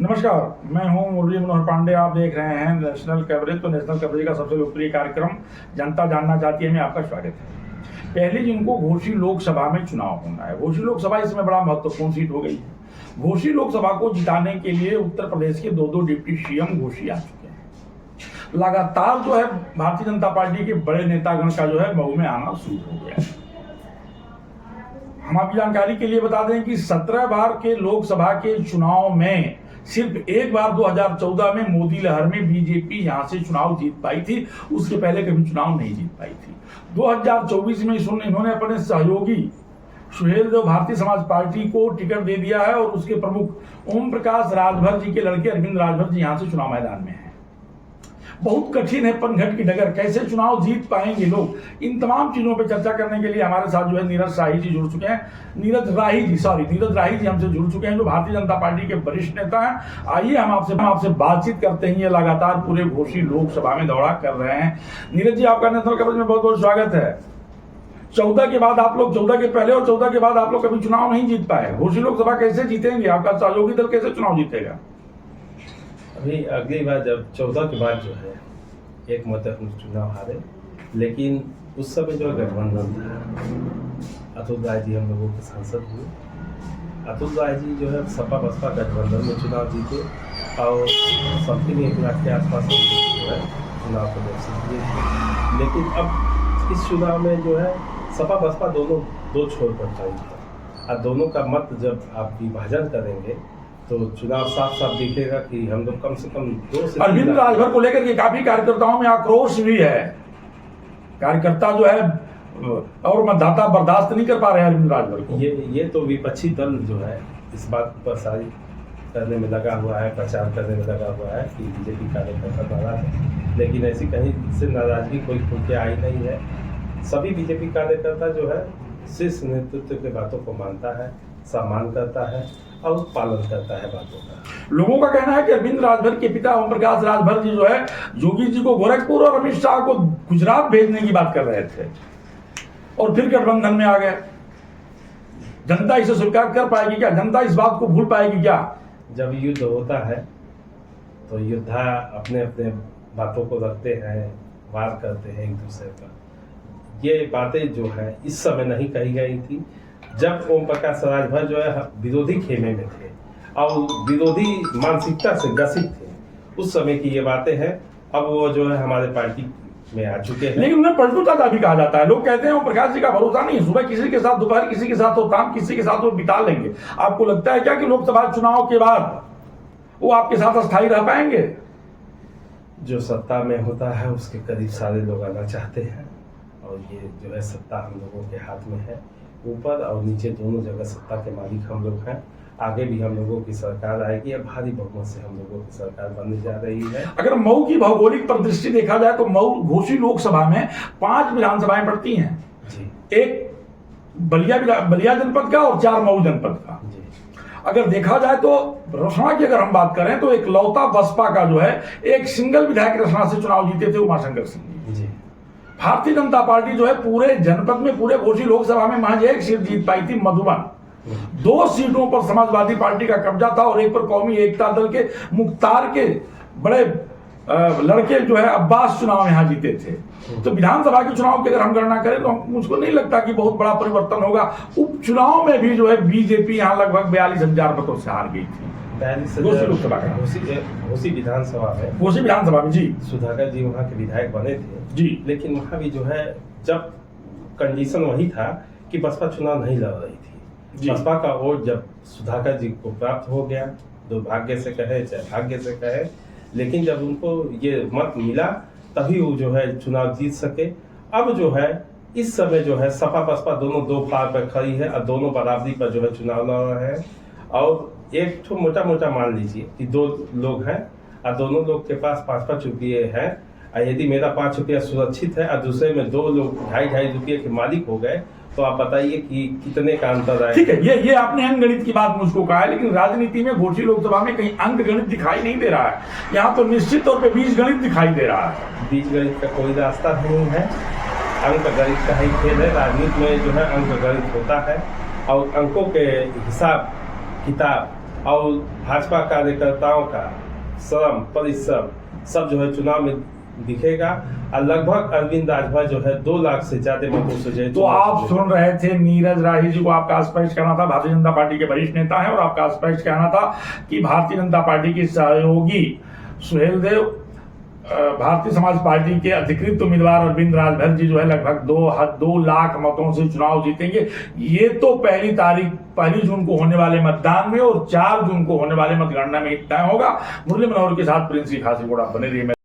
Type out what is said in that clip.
नमस्कार, मैं हूं मुरली मनोहर पांडे। आप देख रहे हैं नेशनल कवरेज। तो नेशनल कवरेज का सबसे लोकप्रिय कार्यक्रम जनता जानना चाहती है में आपका स्वागत है। पहले जिनको घोसी लोकसभा में चुनाव होना है, घोसी लोकसभा इसमें बड़ा महत्वपूर्ण सीट हो गई है। घोसी लोकसभा को जिताने के लिए उत्तर प्रदेश के दो डिप्टी सीएम घोसी आ चुके हैं। लगातार जो है भारतीय जनता पार्टी के बड़े नेतागण का जो है मऊ में आना शुरू हो गया है। हम आपकी जानकारी के लिए बता दें कि 17 बार के लोकसभा के चुनाव में सिर्फ एक बार 2014 में मोदी लहर में बीजेपी यहां से चुनाव जीत पाई थी। उसके पहले कभी चुनाव नहीं जीत पाई थी। 2024 में इन्होंने अपने सहयोगी सुहेल देव भारतीय समाज पार्टी को टिकट दे दिया है और उसके प्रमुख ओम प्रकाश राजभर जी के लड़के अरविंद राजभर जी यहां से चुनाव मैदान में हैं। बहुत कठिन है पनघट की डगर, कैसे चुनाव जीत पाएंगे लोग। इन तमाम चीजों पर चर्चा करने के लिए हमारे साथ जो है नीरज राही जी जुड़ चुके हैं। नीरज राही जी हमसे जुड़ चुके हैं, जो भारतीय जनता पार्टी के वरिष्ठ नेता हैं। आइए हम आपसे बातचीत करते हैं। ये लगातार पूरे घोसी लोकसभा में दौरा कर रहे हैं। नीरज जी, आपका नेशनल कवरेज में बहुत बहुत स्वागत है। 14 के बाद आप लोग, 14 के पहले और 14 के बाद आप लोग कभी चुनाव नहीं जीत पाए। घोसी लोकसभा कैसे जीतेंगे? आपका सहयोगी दल कैसे चुनाव जीतेगा? अभी अगली बार जब 14 के बाद जो है एक मत चुनाव हारे, लेकिन उस समय जो गठबंधन था, अतुल राय जी हम लोगों के सांसद हुए। अतुल राय जी जो है सपा बसपा गठबंधन में चुनाव जीते और समथिंग 1 लाख के आसपास जो है चुनाव प्रदर्शित किए थे। लेकिन अब इस चुनाव में जो है सपा बसपा दोनों दो छोर पर खड़ी है और दोनों का मत जब आप विभाजन करेंगे तो चुनाव साफ साफ दिखेगा कि हम लोग कम से कम 2 से 3 अरविंद राजभर को लेकर के काफी कार्यकर्ताओं में आक्रोश भी है। कार्यकर्ता जो है और मतदाता बर्दाश्त नहीं कर पा रहे हैं अरविंद राजभर को। ये तो विपक्षी दल जो है इस बात पर सारी करने में लगा हुआ है, प्रचार करने में लगा हुआ है कि बीजेपी कार्यकर्ता नाराज है, लेकिन ऐसी कहीं से नाराजगी कोई खुल के आई नहीं है। सभी बीजेपी कार्यकर्ता जो है शीर्ष नेतृत्व के बातों को मानता है, सम्मान करता है और पालन करता है बातों का। लोगों का कहना है कि अरविंद राजभर के पिता ओम प्रकाश राजभर जी जो है योगी जी को गोरखपुर और अमित शाह को गुजरात भेजने की बात कर रहे थे और फिर गठबंधन में आ गए। जनता इसे स्वीकार कर पाएगी क्या? जनता इस बात को भूल पाएगी क्या? जब युद्ध होता है तो योद्धा अपने अपने बातों को रखते हैं, वार करते हैं एक दूसरे पर। ये बातें जो है इस समय नहीं कही गई थी जब ओम प्रकाश राजभर जो है विरोधी खेमे में थे और विरोधी मानसिकता से ग्रसित थे। उस समय की ये बातें हैं। अब वो जो है हमारे पार्टी में आ चुके हैं। लेकिन उन्हें पलटू दादा भी कहा जाता है। लोग कहते हैं ओम प्रकाश जी का भरोसा नहीं है, सुबह किसी के साथ, दोपहर किसी के साथ और शाम किसी के साथ वो बिता लेंगे। आपको लगता है क्या कि लोकसभा चुनाव के बाद वो आपके साथ अस्थायी रह पाएंगे? जो सत्ता में होता है उसके करीब सारे लोग आना चाहते हैं और ये जो है सत्ता हम लोगों के हाथ में है। ऊपर और नीचे दोनों जगह सत्ता के मालिक हम लोग हैं। आगे भी हम लोगों की सरकार आएगी, अब भारी बहुमत से हम लोगों की सरकार बनने जा रही है। अगर मऊ की भौगोलिक परिदृष्टि देखा जाए तो मऊ घोसी लोकसभा में 5 विधानसभाएं पड़ती हैं जी। एक बलिया जनपद का और 4 मऊ जनपद का जी। अगर देखा जाए तो रसना की अगर हम बात करें तो एक लौता बसपा का जो है एक सिंगल विधायक रसना से चुनाव जीते थे, उमाशंकर सिंह जी। भारतीय जनता पार्टी जो है पूरे जनपद में, पूरे घोसी लोकसभा में महज 1 सीट जीत पाई थी, मधुबन। 2 सीटों पर समाजवादी पार्टी का कब्जा था और एक पर कौमी एकता दल के मुख्तार के बड़े लड़के जो है अब्बास चुनाव यहां जीते थे। तो विधानसभा के चुनाव की अगर हम गणना करें तो मुझको नहीं लगता कि बहुत बड़ा परिवर्तन होगा। उपचुनाव में भी जो है बीजेपी यहां लगभग 42,000 मतों से हार गई थी। घोसी लोकसभा का घोसी विधानसभा में जी सुधाकर जी वहाँ के विधायक बने थे जी। लेकिन वहाँ भी जो है जब कंडीशन वही था कि बसपा चुनाव नहीं लड़ रही थी। बसपा का वोट जब सुधाकर जी को प्राप्त हो गया, दुर्भाग्य से कहे चाहे भाग्य से कहे, लेकिन जब उनको ये मत मिला तभी वो जो है चुनाव जीत सके। अब जो है इस समय जो है सपा बसपा दोनों 2 पार पर खड़ी है और दोनों बराबरी पर जो है चुनाव लड़ रहे हैं। और एक तो मोटा मान लीजिए कि 2 लोग हैं और दोनों लोग के पास 5-5 रुपये हैं और यदि मेरा 5 रुपया सुरक्षित है और दूसरे में 2 लोग 2.5 रुपये के मालिक हो गए तो आप बताइए कि कितने का अंतर है। ठीक है, ये आपने अंक गणित की बात मुझको कहा है, लेकिन राजनीति में घोसी लोकसभा में कहीं अंक गणित दिखाई नहीं दे रहा है। यहाँ तो निश्चित तौर पे बीज गणित दिखाई दे रहा है। बीज गणित का कोई रास्ता नहीं है, अंक गणित का ही खेल है। राजनीति में जो है अंक गणित होता है और अंकों के हिसाब किताब और भाजपा कार्यकर्ताओं का श्रम परिश्रम सब जो है चुनाव में दिखेगा। और लगभग अरविंद राजभर जो है 2 लाख से ज्यादा मतों से जो है तो आप सुन रहे थे नीरज राही जी को, आपका स्पष्ट कहना था, भारतीय जनता पार्टी के वरिष्ठ नेता हैं, और आपका स्पष्ट कहना था कि भारतीय जनता पार्टी की सहयोगी सुहेल देव, भारतीय समाज पार्टी के अधिकृत उम्मीदवार अरविंद राजभर जी जो है लगभग 2 लाख मतों से चुनाव जीतेंगे। ये तो पहली जून को होने वाले मतदान में और 4 जून को होने वाले मतगणना में तय होगा। मुरली मनोहर के साथ प्रिंस खासीगुड़ा, बने रहिए।